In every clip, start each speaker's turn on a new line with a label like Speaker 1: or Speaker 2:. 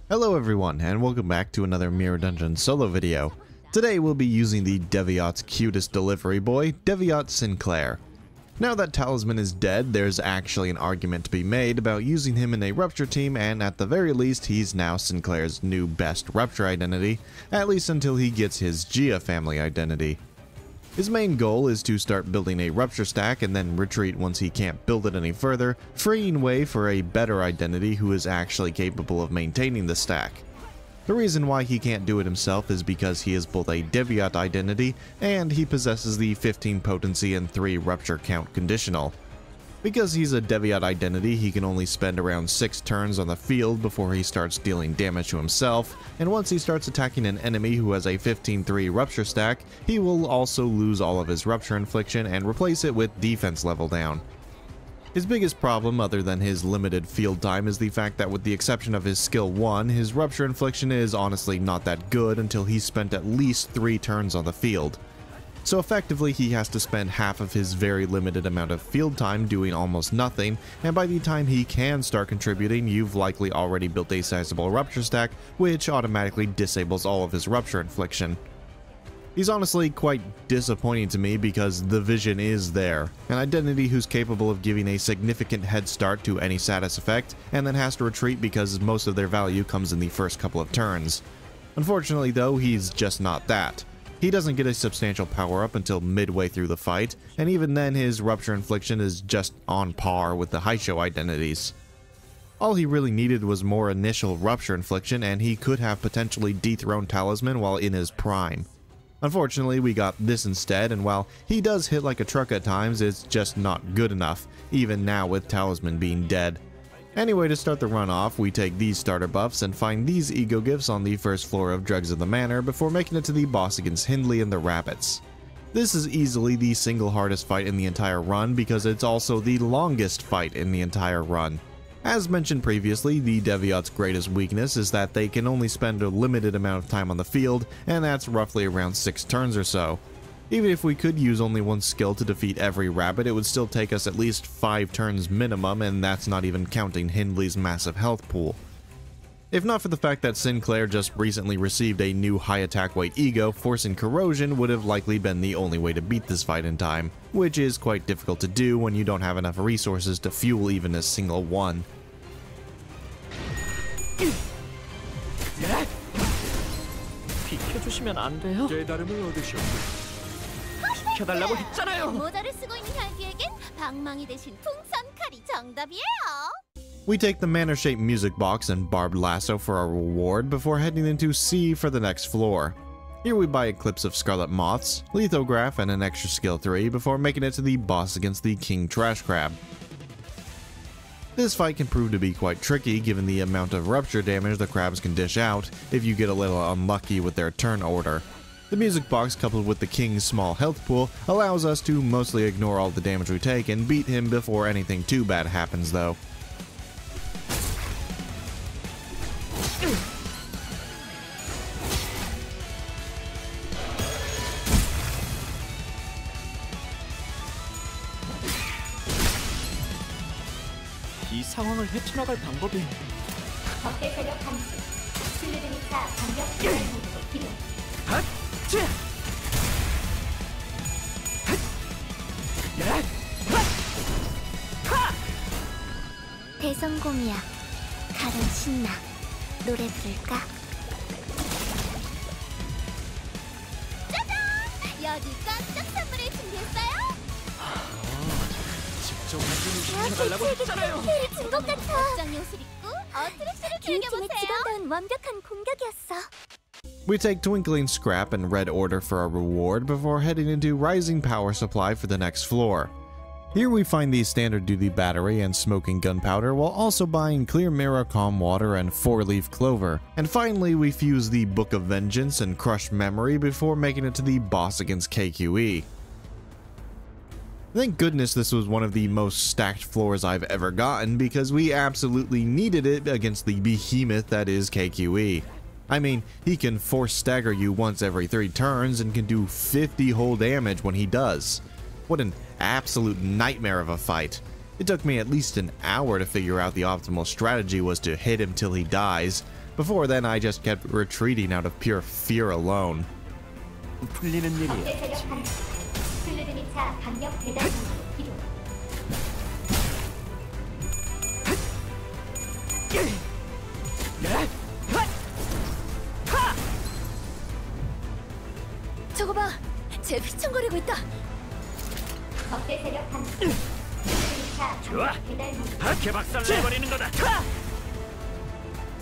Speaker 1: Hello everyone, and welcome back to another Mirror Dungeon solo video. Today we'll be using the Devyat's cutest delivery boy, Devyat Sinclair. Now that Talisman is dead, there's actually an argument to be made about using him in a Rupture team, and at the very least he's now Sinclair's new best Rupture identity, at least until he gets his Gia family identity. His main goal is to start building a Rupture stack and then retreat once he can't build it any further, freeing way for a better identity who is actually capable of maintaining the stack. The reason why he can't do it himself is because he is both a Devyat identity and he possesses the 15 potency and 3 Rupture count conditional. Because he's a Devyat identity, he can only spend around 6 turns on the field before he starts dealing damage to himself, and once he starts attacking an enemy who has a 15-3 Rupture stack, he will also lose all of his Rupture infliction and replace it with defense level down. His biggest problem, other than his limited field time, is the fact that with the exception of his skill 1, his Rupture infliction is honestly not that good until he's spent at least 3 turns on the field. So effectively he has to spend half of his very limited amount of field time doing almost nothing, and by the time he can start contributing, you've likely already built a sizable Rupture stack, which automatically disables all of his Rupture infliction. He's honestly quite disappointing to me because the vision is there, an identity who's capable of giving a significant head start to any status effect, and then has to retreat because most of their value comes in the first couple of turns. Unfortunately though, he's just not that. He doesn't get a substantial power up until midway through the fight, and even then his Rupture infliction is just on par with the Haisho identities. All he really needed was more initial Rupture infliction, and he could have potentially dethroned Talisman while in his prime. Unfortunately, we got this instead, and while he does hit like a truck at times, it's just not good enough, even now with Talisman being dead. Anyway, to start the run off, we take these starter buffs and find these ego gifts on the first floor of Drugs of the Manor before making it to the boss against Hindley and the Rabbits. This is easily the single hardest fight in the entire run because it's also the longest fight in the entire run. As mentioned previously, the Devyat's greatest weakness is that they can only spend a limited amount of time on the field, and that's roughly around 6 turns or so. Even if we could use only one skill to defeat every rabbit, it would still take us at least 5 turns minimum, and that's not even counting Hindley's massive health pool. If not for the fact that Sinclair just recently received a new high attack weight ego, forcing corrosion would have likely been the only way to beat this fight in time, which is quite difficult to do when you don't have enough resources to fuel even a single one.
Speaker 2: 비켜주시면 안 돼요? 깨달음을 얻으셔. 비켜달라고 했잖아요.
Speaker 3: 모자를 쓰고 있는 혈기에겐 방망이 대신 풍선 칼이 정답이에요.
Speaker 1: We take the manor-shaped music box and barbed lasso for our reward before heading into C for the next floor. Here we buy a Eclipse of Scarlet Moths, Lithograph, and an extra skill 3 before making it to the boss against the King Trash Crab. This fight can prove to be quite tricky given the amount of Rupture damage the crabs can dish out if you get a little unlucky with their turn order. The music box coupled with the King's small health pool allows us to mostly ignore all the damage we take and beat him before anything too bad happens though.
Speaker 2: 이 상황을 헤쳐나갈 방법이
Speaker 3: 적대 세력 감지, 슬리드니까 공격 필요. 대성공이야. 가령 신나. 노래 부를까? 짜잔! 여기 깜짝 선물을 준비했어요.
Speaker 2: 직접 만들어 했잖아요.
Speaker 3: 준 것 같아. 복장 옷을 입고 어트랙션을 즐겨보세요. 직원다운 완벽한 공격이었어.
Speaker 1: We take Twinkling Scrap and Red Order for our reward before heading into Rising Power Supply for the next floor. Here we find the Standard Duty Battery and Smoking Gunpowder while also buying Clear Mirror Calm Water and 4-Leaf Clover. And finally we fuse the Book of Vengeance and Crushed Memory before making it to the boss against KQE. Thank goodness this was one of the most stacked floors I've ever gotten because we absolutely needed it against the behemoth that is KQE. I mean, he can force stagger you once every 3 turns and can do 50 whole damage when he does. What an absolute nightmare of a fight. It took me at least an hour to figure out the optimal strategy was to hit him till he dies, Before then, I just kept retreating out of pure fear alone.
Speaker 2: 풀리는 일이야.
Speaker 3: 저거 봐, 쟤 휘청거리고 있다.
Speaker 2: 좋아. 개박살 내버리는 거다.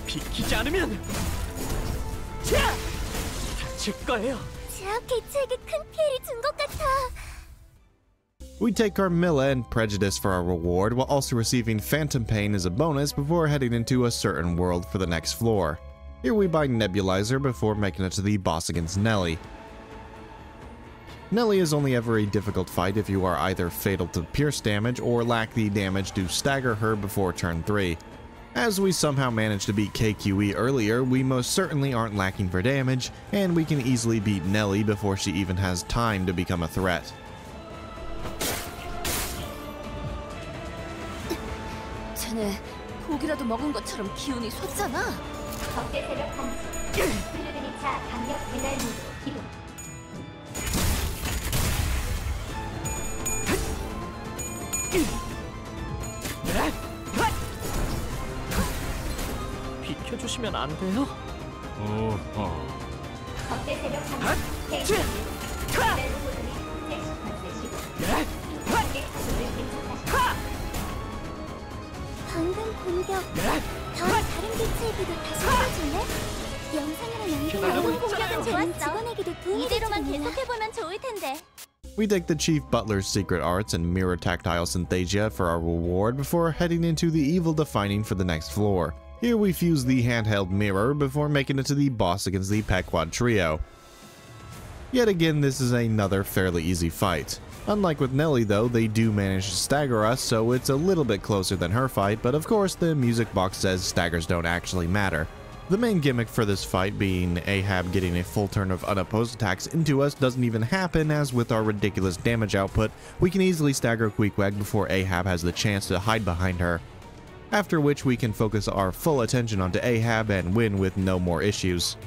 Speaker 2: 비키지 않으면 다칠 거예요.
Speaker 3: 제압 개체에게 큰 피해를 준 것 같아.
Speaker 1: We take Carmilla and Prejudice for our reward, while also receiving Phantom Pain as a bonus before heading into a certain world for the next floor. Here we buy Nebulizer before making it to the boss against Nelly. Nelly is only ever a difficult fight if you are either fatal to pierce damage or lack the damage to stagger her before turn 3. As we somehow managed to beat KQE earlier, we most certainly aren't lacking for damage, and we can easily beat Nelly before she even has time to become a threat.
Speaker 3: 쟤네 고기라도 먹은 것처럼 기운이 솟잖아.
Speaker 2: 비켜주시면 안 돼요?
Speaker 3: 방금 공격 다른 개체에게도 다시 해줄래? 영상이랑 연결 공격은 좋았어. 직원에게도 도움이 이대로만 계속해보면 좋을 텐데.
Speaker 1: We take the Chief Butler's Secret Arts and Mirror Tactile Synthesia for our reward before heading into the Evil Defining for the next floor. Here we fuse the handheld mirror before making it to the boss against the Packad Trio. Yet again, this is another fairly easy fight. Unlike with Nelly though, they do manage to stagger us, so it's a little bit closer than her fight, but of course the music box says staggers don't actually matter. The main gimmick for this fight being Ahab getting a full turn of unopposed attacks into us doesn't even happen, as with our ridiculous damage output, we can easily stagger Queequeg before Ahab has the chance to hide behind her. After which we can focus our full attention onto Ahab and win with no more issues.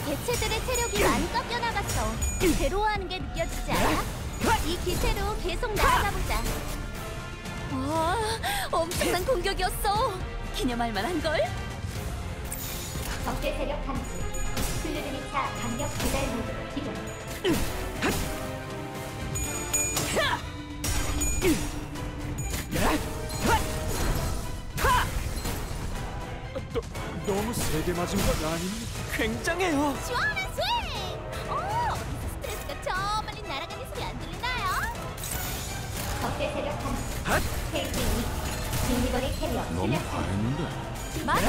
Speaker 3: 개체들의 체력이 많이 깎여나갔어. 괴로워하는 게 느껴지지 않아? 이 기세로 계속 나아가보자. 와, 엄청난 공격이었어. 기념할 만한걸? 적대 세력 감지. 플루드니 차 강력 배달 모드로 기동.
Speaker 2: 너무 세게 맞은 건 아니? 굉장해요.
Speaker 3: 시원한 스윙! 오, 스트레스가 저 멀리 날아가는 소리 안 들리나요? 적대 세력 감지. 테이핑이 빈니거리 캐리어.
Speaker 2: 너무 잘했는데.
Speaker 3: 맞아.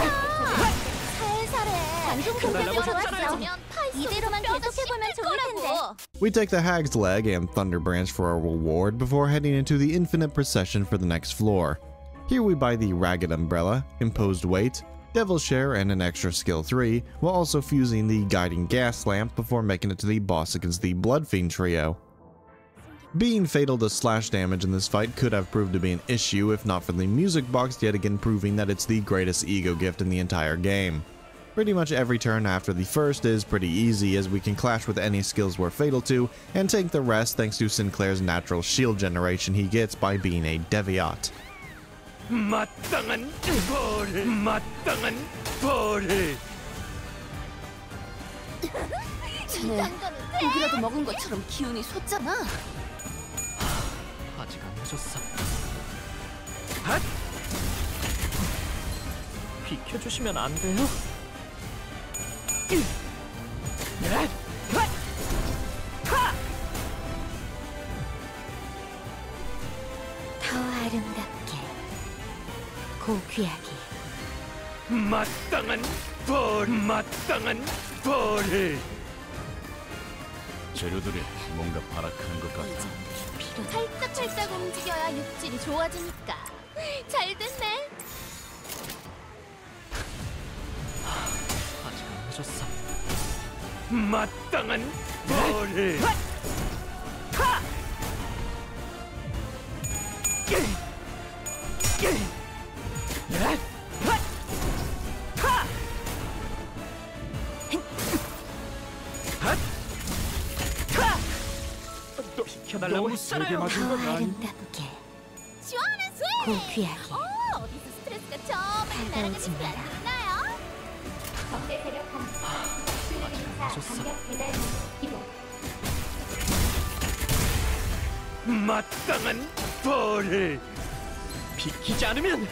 Speaker 3: 살살해. 방금 공격이 좋았어. 이대로만 계속해보면 좋을 텐데.
Speaker 1: We take the Hag's Leg and Thunder Branch for our reward before heading into the Infinite Procession for the next floor. Here we buy the Ragged Umbrella, Imposed Weight, Devil Share, and an extra skill 3, while also fusing the Guiding Gas Lamp before making it to the boss against the Bloodfiend Trio. Being fatal to slash damage in this fight could have proved to be an issue if not for the music box yet again proving that it's the greatest ego gift in the entire game. Pretty much every turn after the first is pretty easy, as we can clash with any skills we're fatal to and take the rest thanks to Sinclair's natural shield generation he gets by being a Devyat.
Speaker 2: 마땅한 벌을, 마땅한 벌을.
Speaker 3: 쟤네 고기라도 먹은 것처럼 기운이 솟잖아.
Speaker 2: 아직 안 오셨어. 비켜주시면 안 돼요?
Speaker 3: 더 아름답게 고귀하게.
Speaker 2: 마땅한 벌, 마땅한 벌을. 재료들이 뭔가 발악한 것 같아.
Speaker 3: 살짝살짝 움직여야 육질이 좋아지니까. 잘 됐네.
Speaker 2: 아직 안 오셨어. 마땅한 벌을. 비켜달라고 했잖아요.
Speaker 3: 아름답게 시원한 스웨 고귀하게 어디서 스트레스가 저 많이 날아가는 소리 안 들리나요? 적대 세력 강력 배달 기본
Speaker 2: 마땅한 벌을 비키지 않으면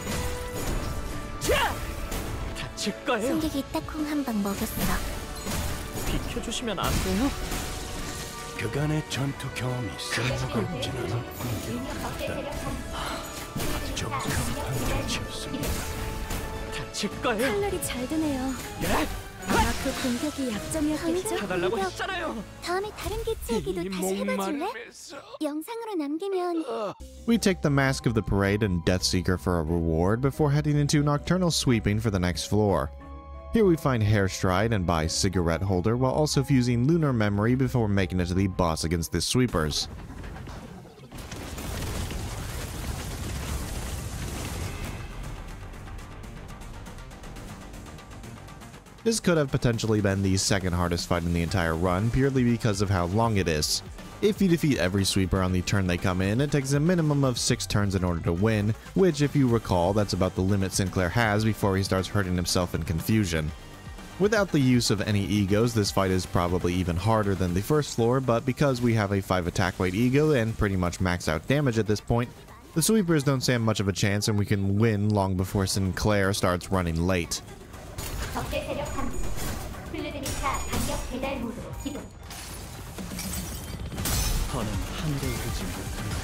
Speaker 2: 자! 다칠 거예요.
Speaker 3: 승객이 딱콩 한 방 먹였어.
Speaker 2: 비켜주시면 안 돼요?
Speaker 4: 그간의 전투 경험이 쓸모가 없진 않았군요. 적합한 편치였습니다.
Speaker 2: 다칠 거예요.
Speaker 3: 칼날이 잘 드네요.
Speaker 2: 예?
Speaker 3: 아마 그 공격이 약점이었겠죠?
Speaker 2: 비켜달라고 했잖아요.
Speaker 3: 다음에 다른 개체에게도 다시 해봐줄래? 영상으로 남기면
Speaker 1: We take the Mask of the Parade and Deathseeker for a reward before heading into Nocturnal sweeping for the next floor. Here we find Hairstride and buy Cigarette Holder while also fusing Lunar Memory before making it to the boss against the sweepers. This could have potentially been the second hardest fight in the entire run purely because of how long it is. If you defeat every sweeper on the turn they come in, it takes a minimum of 6 turns in order to win, which if you recall, that's about the limit Sinclair has before he starts hurting himself in confusion. Without the use of any egos, this fight is probably even harder than the first floor, but because we have a 5 attack weight ego and pretty much max out damage at this point, the sweepers don't stand much of a chance and we can win long before Sinclair starts running late.
Speaker 3: 적대 세력 감지 플루드니카 간격 배달 모드 기동
Speaker 2: 더는 한도 흐지 못한다.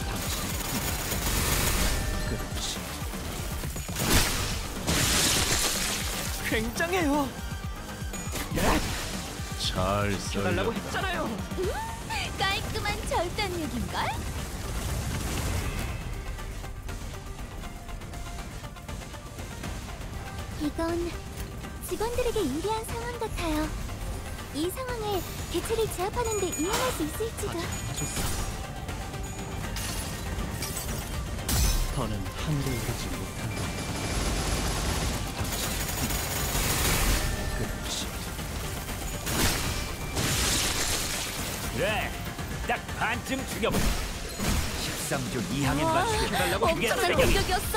Speaker 2: 당신 끝이 굉장해요. 예?
Speaker 4: 잘
Speaker 2: 비켜달라고
Speaker 4: 써요.
Speaker 2: 했잖아요.
Speaker 3: 깔끔한 절단력인걸? 이건 직원들에게 유리한 상황 같아요. 이 상황에 개체를 제압하는 데 이용할 수 있을지도.
Speaker 2: 해줬어. 더는 한도 흐지 못한다. 당신 끝이 그래, 딱 반쯤 죽여보자. 13조 2항엔 맞추겠다고 그게
Speaker 3: 엄청난 공격이었어.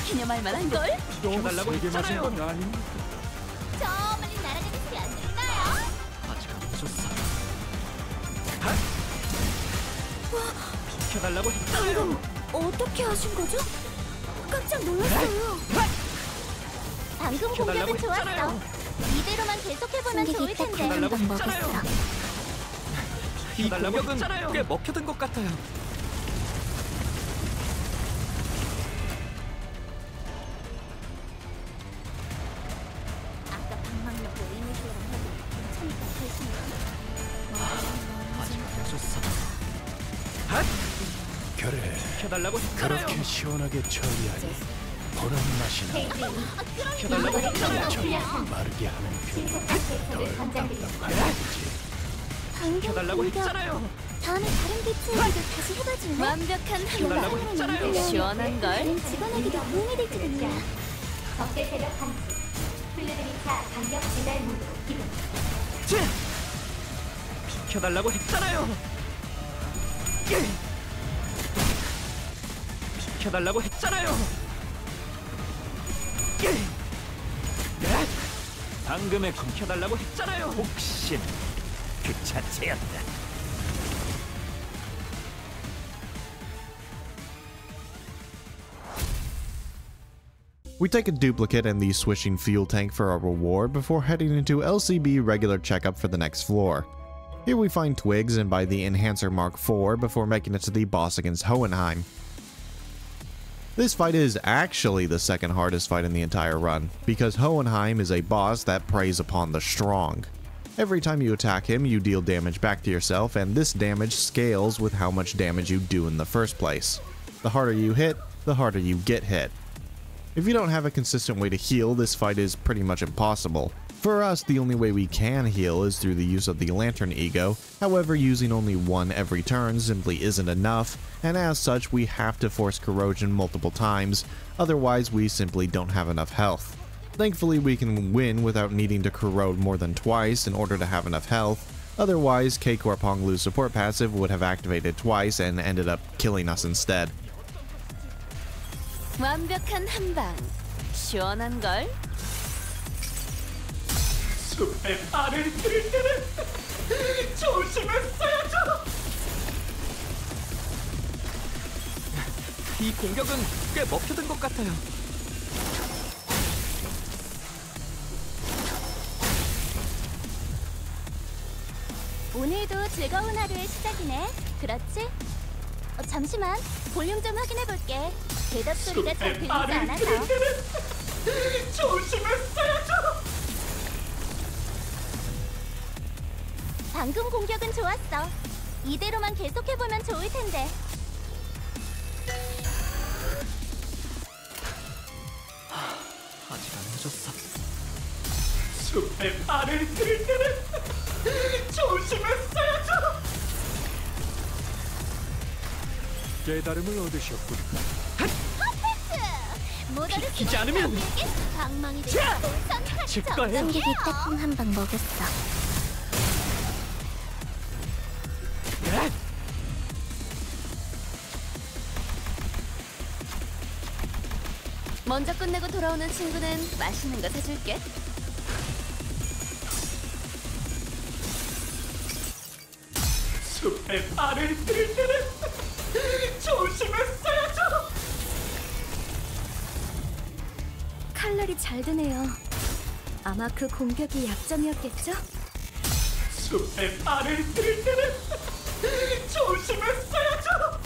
Speaker 3: 기념할 만한걸?
Speaker 2: 비켜달라고 했잖아요.
Speaker 3: 저 멀리 날아가는 소리 안 들리나요?
Speaker 2: 아직 안 해줬어. 비켜달라고 했잖아요.
Speaker 3: 어떻게 하신 거죠? 깜짝 놀랐어요. 방금 공격은 좋았어. 이대로만 계속해보면 좋을 텐데.
Speaker 2: 비켜달라고
Speaker 3: 한방
Speaker 2: 했잖아요.
Speaker 3: 먹었어.
Speaker 2: 이 공격은 꽤 먹혀든 것 같아요.
Speaker 3: 아까 방망이로 이니시랑 해도 괜찮을까
Speaker 2: 아직 안 해줬어.
Speaker 4: 그래,
Speaker 2: 비켜달라고 했잖아요.
Speaker 4: 그렇게 시원하게 처리하니 보는 맛이 나.
Speaker 2: 비켜달라고 했잖아요.
Speaker 4: 마르게 하는 편이 덜 답답하지.
Speaker 2: 비켜달라고 했잖아요.
Speaker 3: 다음에 다른 개체에게도 다시 해봐줄래? 완벽한
Speaker 2: 비켜달라고 했잖아요.
Speaker 3: 시원한 걸. 다른 직원에게도 도움이 될지도 몰라. 적대 세력 감지. 플루드니카 간격 배달 모드 기동.
Speaker 2: 비켜달라고 했잖아요. 비켜달라고 했잖아요. 방금의 비켜달라고 했잖아요. 혹신 그 자체였다.
Speaker 1: We take a duplicate and the swishing fuel tank for our reward before heading into LCB regular checkup for the next floor. Here we find Twigs and buy the Enhancer Mark IV before making it to the boss against Hohenheim. This fight is actually the second hardest fight in the entire run, because Hohenheim is a boss that preys upon the strong. Every time you attack him, you deal damage back to yourself, and this damage scales with how much damage you do in the first place. The harder you hit, the harder you get hit. If you don't have a consistent way to heal, this fight is pretty much impossible. For us, the only way we can heal is through the use of the Lantern Ego. However, using only one every turn simply isn't enough, and as such we have to force corrosion multiple times, otherwise we simply don't have enough health. Thankfully we can win without needing to corrode more than twice in order to have enough health, otherwise K-Corp Honglu's support passive would have activated twice and ended up killing us instead.
Speaker 3: 완벽한 한방 시원한걸?
Speaker 2: 숲의 발을 들일 때는 조심했어야죠. 이 공격은 꽤 먹혀든 것 같아요.
Speaker 3: 오늘도 즐거운 하루의 시작이네. 그렇지? 잠시만, 볼륨 좀 확인해볼게. 대답 소리가 잘 들리지 않아서.
Speaker 2: 조심했어야죠.
Speaker 3: 방금 공격은 좋았어. 이대로만 계속해보면 좋을 텐데.
Speaker 2: 아직 안 늦었어. 숲의 발을 들일 때는 조심했어야죠. 깨달음을 얻으셨군. 비키지 않으면
Speaker 3: 방망이
Speaker 2: 다칠 거예요.
Speaker 3: 깜짝이 따끔 한 방 먹였어. 먼저 끝내고 돌아오는 친구는 맛있는 거 사줄게.
Speaker 2: 숲의 발을 들일 때는 조심했어야죠.
Speaker 3: 칼날이 잘 드네요. 아마 그 공격이 약점이었겠죠?
Speaker 2: 숲의 발을 들일 때는 조심했어야죠.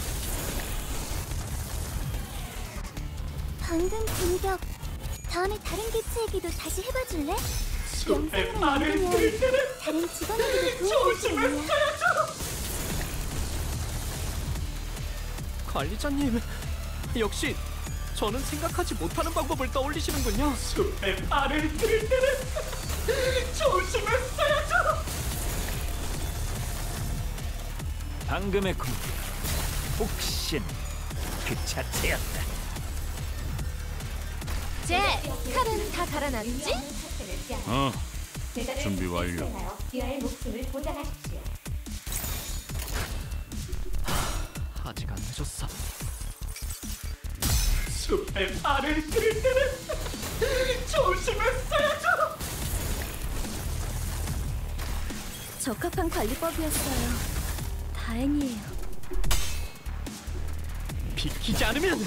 Speaker 3: 방금 공격 다음에 다른 개체에게도 다시 해봐줄래?
Speaker 2: 숲의 발을 들일 때는
Speaker 3: 다른 직원에게도 도와줄 거야.
Speaker 2: 조심했어야죠. 관리자님, 역시 저는 생각하지 못하는 방법을 떠올리시는군요. 숲의 발을 들일 때는 조심했어야죠.
Speaker 4: 방금의 공격 혹신 그 자체였다.
Speaker 3: 제 칼은 다 갈아놨지?
Speaker 4: 준비 완료.
Speaker 2: 아직 안 늦었어. 숲의 발을 들일 때는 조심했어야죠.
Speaker 3: 적합한 관리법이었어요. 다행이에요.
Speaker 2: 비키지 않으면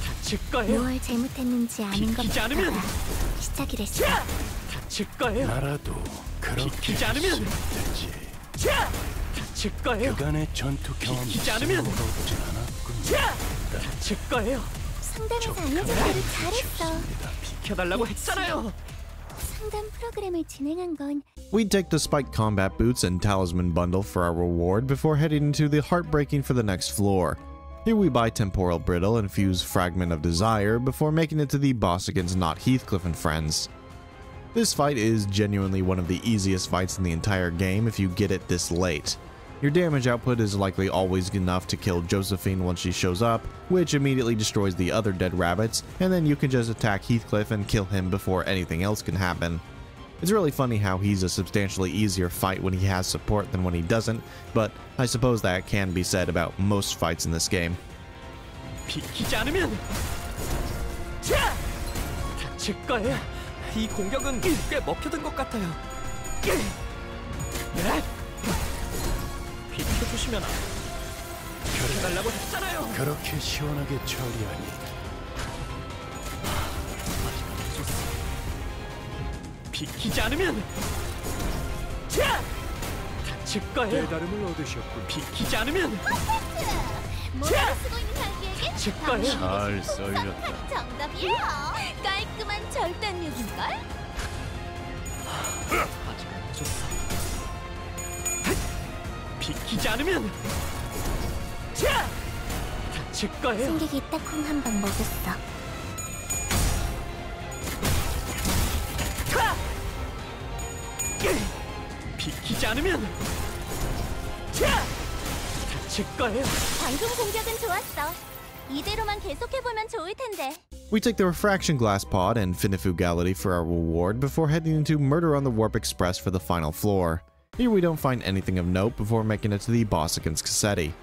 Speaker 2: 다칠 거예요.
Speaker 3: 뭘 잘못했는지 아는 것
Speaker 2: 비키지 않으면
Speaker 3: 같다가 시작이랬어.
Speaker 2: 다칠 거예요.
Speaker 4: 나라도 그렇게
Speaker 2: 비키지 않으면
Speaker 4: 되지.
Speaker 2: 다칠 거예요.
Speaker 4: 그간의 전투 경험이
Speaker 2: 비키지 않으면
Speaker 4: 쓸모가 없진 않았군.
Speaker 2: 다칠 거예요.
Speaker 3: 상담에서 알려준 대로 잘했어.
Speaker 2: 비켜달라고 했잖아요.
Speaker 3: 상담 프로그램을 진행한 건
Speaker 1: We'd take the Spike Combat Boots and Talisman Bundle for our reward before heading into the Heartbreaking for the next floor. Here we buy Temporal Brittle and fuse Fragment of Desire before making it to the boss against Not Heathcliff and friends. This fight is genuinely one of the easiest fights in the entire game if you get it this late. Your damage output is likely always enough to kill Josephine once she shows up, which immediately destroys the other dead rabbits, and then you can just attack Heathcliff and kill him before anything else can happen. It's really funny how he's a substantially easier fight when he has support than when he doesn't, but I suppose that can be said about most fights in this game.
Speaker 2: 비키지 않으면 다칠 거예요. 이 공격은 꽤 먹혀든 것 같아요. 비켜주시면 비켜달라고 했잖아요.
Speaker 4: 그렇게 시원하게 처리하니
Speaker 2: 비키지 않으면 다칠 거예요. 깨달음을 얻으셨군. 비키지 않으면
Speaker 3: 뭐라고 쓰고 있는 장비에게
Speaker 2: 다칠 거예요.
Speaker 4: 잘 썰렸다.
Speaker 3: 정답이야. 깔끔한 절단력인걸?
Speaker 2: 아직 안 늦었어. 비키지 않으면 다칠 거예요.
Speaker 3: 승객이 딱콩 한 방 먹였어.
Speaker 2: 않으면 다칠 거예요.
Speaker 3: 방금 공격은 좋았어. 이대로만 계속해보면 좋을 텐데.
Speaker 1: We take the Refraction Glass Pod and Finifugality for our reward before heading into Murder on the Warp Express for the final floor. Here we don't find anything of note before making it to the boss against Cassetti.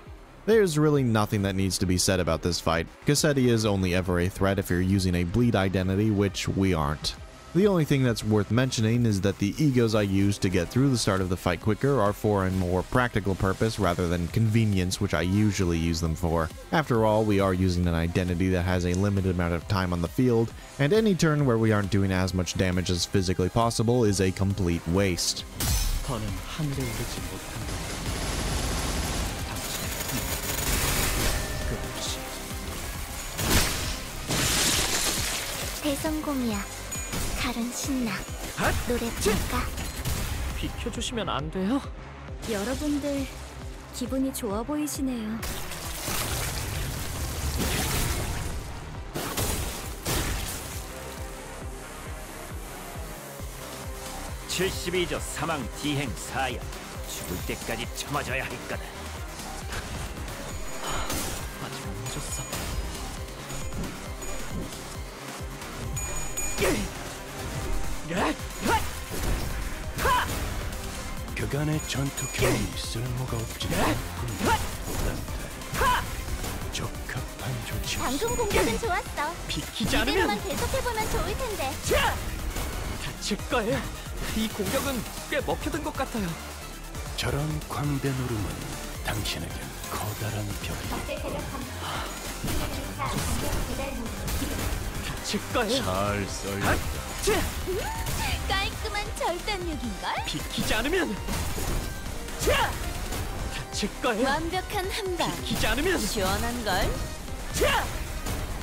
Speaker 1: There's really nothing that needs to be said about this fight. Cassetti is only ever a threat if you're using a bleed identity, which we aren't. The only thing that's worth mentioning is that the egos I use to get through the start of the fight quicker are for a more practical purpose rather than convenience, which I usually use them for. After all, we are using an identity that has a limited amount of time on the field, and any turn where we aren't doing as much damage as physically possible is a complete waste.
Speaker 2: 더는 하늘에 오르지 못한다.
Speaker 3: 대성공이야. 칼은 신나. 노래 부를까?
Speaker 2: 비켜주시면 안 돼요?
Speaker 3: 여러분들 기분이 좋아 보이시네요.
Speaker 5: 72조 사망 디행 사야. 죽을 때까지 참아줘야 할 거다.
Speaker 2: 아직 안 늦었어.
Speaker 4: 그간의 전투 경험이 쓸모가 없지 않군요. 적합한 조치.
Speaker 3: 방금 공격은 좋았어.
Speaker 2: 비키지 않으면
Speaker 3: 이대로만 계속해보면 좋을 텐데.
Speaker 2: 다칠 거예요. 이 공격은 꽤 먹혀든 것 같아요.
Speaker 4: 저런 광대 노름은 당신에겐 커다란 벽이다.
Speaker 2: 다칠 거예요.
Speaker 4: 잘 썰렸다.
Speaker 3: 깔끔한 절단력인걸?
Speaker 2: 비키지 않으면 다칠 거예요.
Speaker 3: 완벽한 한방.
Speaker 2: 비키지 않으면
Speaker 3: 시원한걸?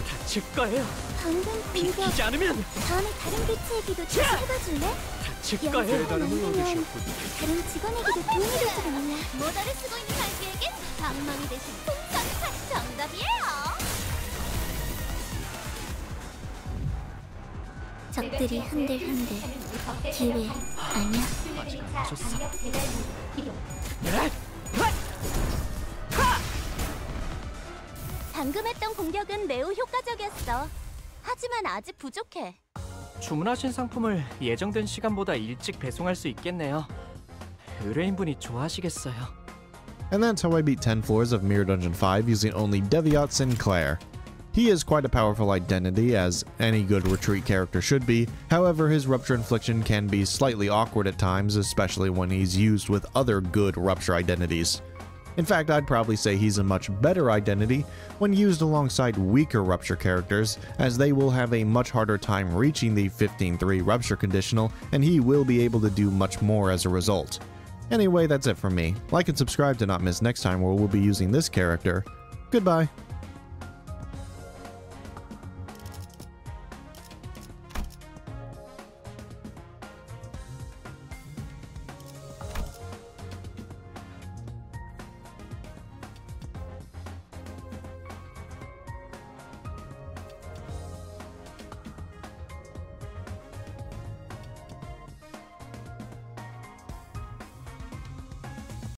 Speaker 2: 다칠 거예요.
Speaker 3: 방금 공격.
Speaker 2: 비키지 않으면
Speaker 3: 다음에 다른 개체에게도 다시 해봐줄래?
Speaker 2: 다칠 거예요.
Speaker 3: 영상을 만들면 다른 직원에게도 도움이 될지도 몰라. 모자를 쓰고 있는 갈비에겐 방망이 대신 풍선이 정답이에요. 적들이 흔들흔들. 기회 아니야?
Speaker 2: 아직 안 늦었어.
Speaker 3: 방금 했던 공격은 매우 효과적이었어. 하지만 아직 부족해.
Speaker 2: 주문하신 상품을 예정된 시간보다 일찍 배송할 수 있겠네요. 의뢰인분이 좋아하시겠어요.
Speaker 1: And that's how I beat 10 floors of Mirror Dungeon 5 using only Devyat Sinclair. He is quite a powerful identity, as any good retreat character should be. However, his Rupture Infliction can be slightly awkward at times, especially when he's used with other good Rupture identities. In fact, I'd probably say he's a much better identity when used alongside weaker Rupture characters, as they will have a much harder time reaching the 15-3 Rupture conditional, and he will be able to do much more as a result. Anyway, that's it from me. Like and subscribe to not miss next time where we'll be using this character. Goodbye.